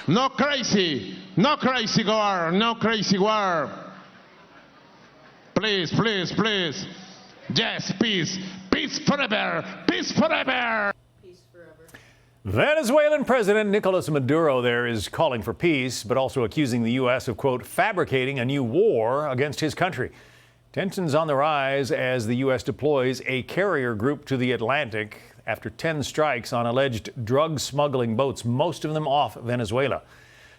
No crazy war, no crazy war. Please, please, please. Yes, peace. Peace forever. Peace forever. Venezuelan President Nicolas Maduro there is calling for peace, but also accusing the U.S. of, quote, fabricating a new war against his country. Tensions on the rise as the U.S. deploys a carrier group to the Atlantic after 10 strikes on alleged drug smuggling boats, most of them off Venezuela.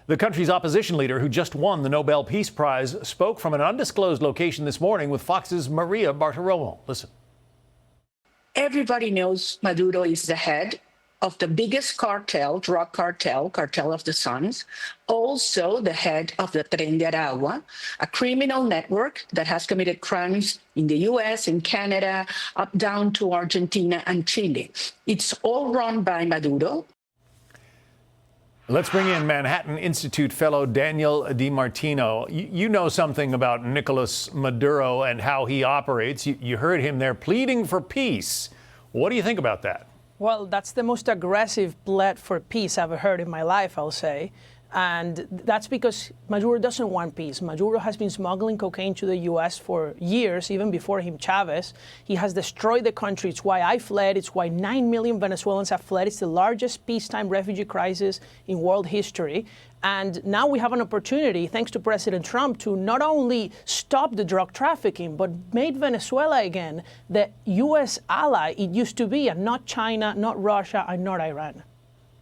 The country's opposition leader, who just won the Nobel Peace Prize, spoke from an undisclosed location this morning with Fox's Maria Bartiromo. Listen. Everybody knows Maduro is the head of the biggest cartel, drug cartel, Cartel of the Suns, also the head of the Tren de Aragua, a criminal network that has committed crimes in the US, in Canada, up down to Argentina and Chile. It's all run by Maduro. Let's bring in Manhattan Institute fellow Daniel Di Martino. You know something about Nicolas Maduro and how he operates. You heard him there pleading for peace. What do you think about that? Well, that's the most aggressive plea for peace I've ever heard in my life, I'll say. And that's because Maduro doesn't want peace. Maduro has been smuggling cocaine to the U.S. for years, even before him, Chavez. He has destroyed the country. It's why I fled. It's why 9 million Venezuelans have fled. It's the largest peacetime refugee crisis in world history. And now we have an opportunity, thanks to President Trump, to not only stop the drug trafficking, but make Venezuela again the U.S. ally it used to be, and not China, not Russia, and not Iran.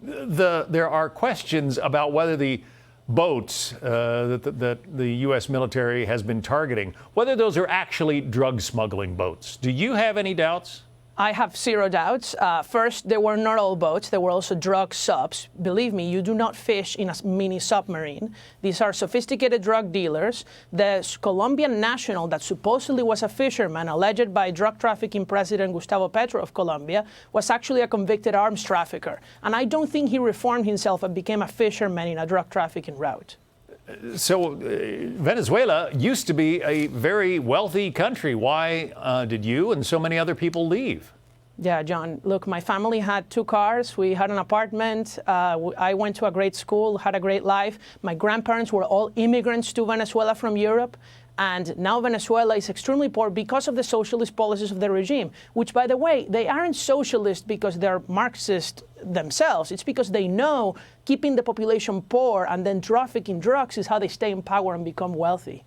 There are questions about whether the boats that the U.S. military has been targeting, whether those are actually drug smuggling boats. Do you have any doubts? I have zero doubts. First, they were not all boats. There were also drug subs. Believe me, you do not fish in a mini submarine. These are sophisticated drug dealers. The Colombian national that supposedly was a fisherman, alleged by drug trafficking president Gustavo Petro of Colombia, was actually a convicted arms trafficker. And I don't think he reformed himself and became a fisherman in a drug trafficking route. So Venezuela used to be a very wealthy country. Why did you and so many other people leave? Yeah, John, look, my family had 2 cars. We had an apartment. I went to a great school, had a great life. My grandparents were all immigrants to Venezuela from Europe. And now Venezuela is extremely poor because of the socialist policies of the regime, which, by the way, they aren't socialist because they're Marxist themselves. It's because they know keeping the population poor and then trafficking drugs is how they stay in power and become wealthy.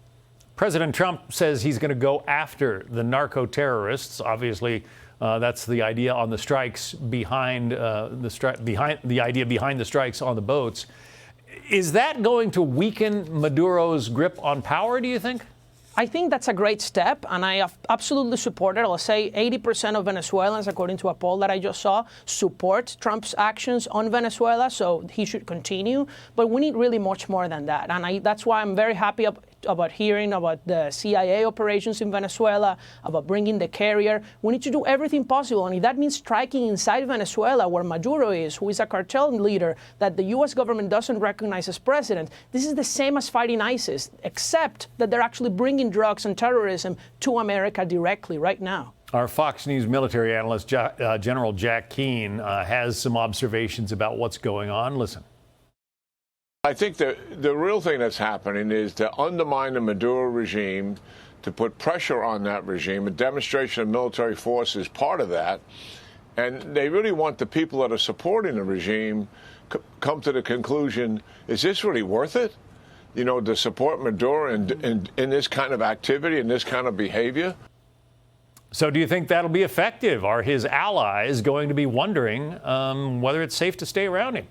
President Trump says he's going to go after the narco-terrorists. Obviously, that's the idea on the strikes behind the idea behind the strikes on the boats. Is that going to weaken Maduro's grip on power, do you think? I think that's a great step, and I absolutely support it. I'll say 80% of Venezuelans, according to a poll that I just saw, support Trump's actions on Venezuela, so he should continue. But we need really much more than that, and that's why I'm very happy about hearing about the CIA operations in Venezuela, about bringing the carrier. We need to do everything possible, and if that means striking inside Venezuela, where Maduro is, who is a cartel leader that the U.S. government doesn't recognize as president, this is the same as fighting ISIS, except that they're actually bringing drugs and terrorism to America directly right now. Our Fox News military analyst, General Jack Keane, has some observations about what's going on. Listen. I think the real thing that's happening is to undermine the Maduro regime, to put pressure on that regime. A demonstration of military force is part of that. And they really want the people that are supporting the regime come to the conclusion, is this really worth it? You know, to support Maduro in this kind of activity and this kind of behavior? So do you think that'll be effective? Are his allies going to be wondering whether it's safe to stay around him?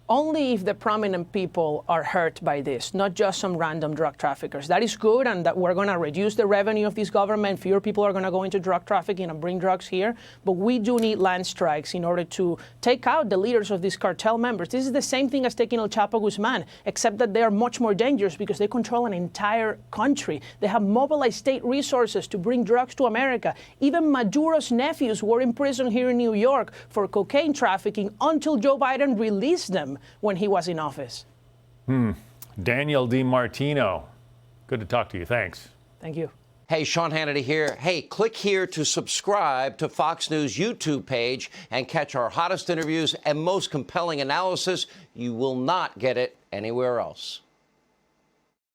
Only if the prominent people are hurt by this, not just some random drug traffickers. That is good, and that we're going to reduce the revenue of this government. Fewer people are going to go into drug trafficking and bring drugs here. But we do need land strikes in order to take out the leaders of these cartel members. This is the same thing as taking El Chapo Guzman, except that they are much more dangerous because they control an entire country. They have mobilized state resources to bring drugs to America. Even Maduro's nephews were in prison here in New York for cocaine trafficking until Joe Biden released them when he was in office. Daniel Di Martino, good to talk to you. Thanks. Thank you. Hey, Sean Hannity here. Hey, click here to subscribe to Fox News YouTube page and catch our hottest interviews and most compelling analysis. You will not get it anywhere else.